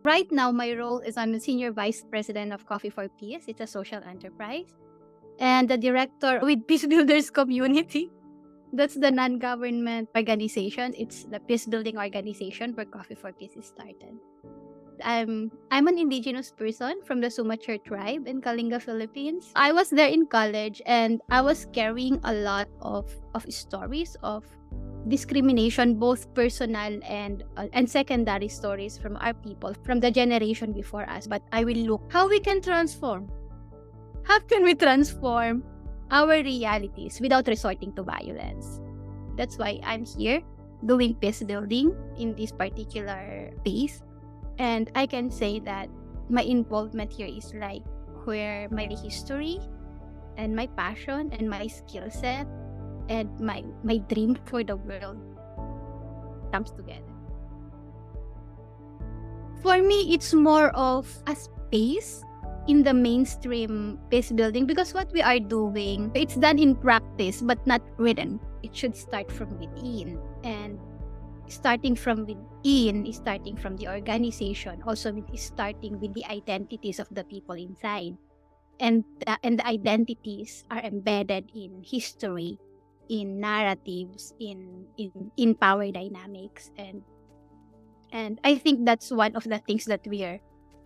Right now, my role is I'm the Senior Vice President of Coffee for Peace. It's a social enterprise. And the director with Peace Builders Community. That's the non-government organization. It's the peace building organization where Coffee for Peace is started. I'm an indigenous person from the Sumacher tribe in Kalinga, Philippines. I was there in college and I was carrying a lot of stories of discrimination, both personal and secondary stories from our people, from the generation before us. But I will look how we can transform. How can we transform our realities without resorting to violence? That's why I'm here doing peace building in this particular space. And I can say that my involvement here is like where my history and my passion and my skill set and my dream for the world comes together. For me, it's more of a space in the mainstream peace building because what we are doing, it's done in practice but not written. It should start from within. And starting from within is starting from the organization, also starting with the identities of the people inside. And the identities are embedded in history, in narratives, in power dynamics. And I think that's one of the things that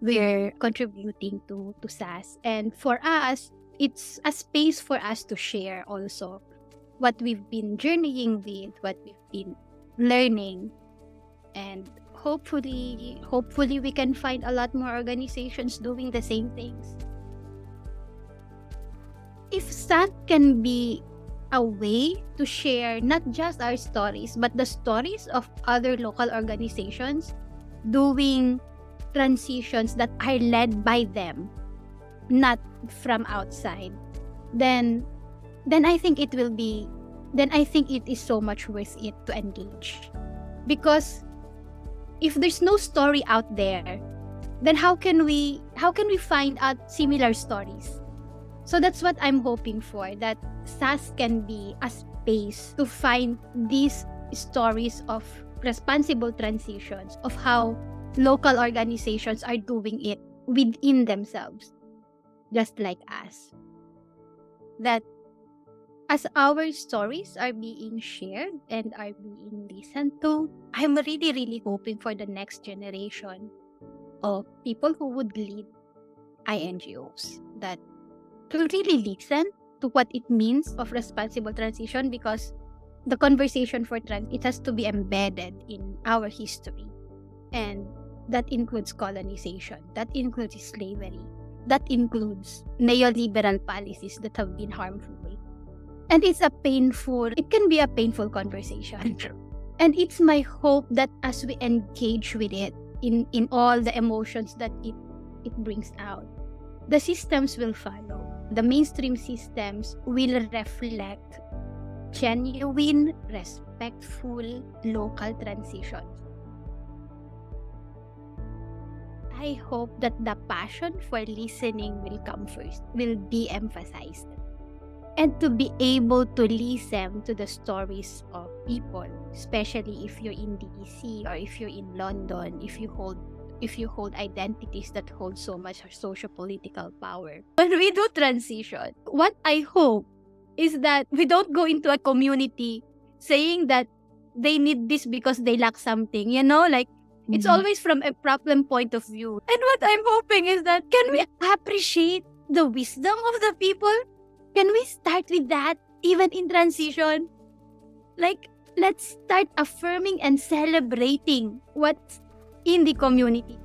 we're contributing to SAS. And for us, it's a space for us to share also what we've been journeying with, what we've been learning, and hopefully we can find a lot more organizations doing the same things. If SAS can be a way to share not just our stories but the stories of other local organizations doing transitions that are led by them, not from outside, then I think it is so much worth it to engage. Because if there's no story out there, then how can we find out similar stories? So that's what I'm hoping for, that SAS can be a space to find these stories of responsible transitions, of how local organizations are doing it within themselves, just like us. That as our stories are being shared and are being listened to, I'm really, really hoping for the next generation of people who would lead INGOs that will really listen to what it means of responsible transition, because the conversation for it has to be embedded in our history. And that includes colonization, that includes slavery, that includes neoliberal policies that have been harmful. And it can be a painful conversation. And it's my hope that as we engage with it in all the emotions that it brings out, the systems will follow. The mainstream systems will reflect genuine, respectful local transitions. I hope that the passion for listening will come first, will be emphasized. And to be able to listen to the stories of people, especially if you're in DC or if you're in London, if you hold identities that hold so much socio-political power. When we do transition, what I hope is that we don't go into a community saying that they need this because they lack something, like it's always from a problem point of view. And what I'm hoping is that can we appreciate the wisdom of the people? Can we start with that even in transition? Let's start affirming and celebrating what's in the community.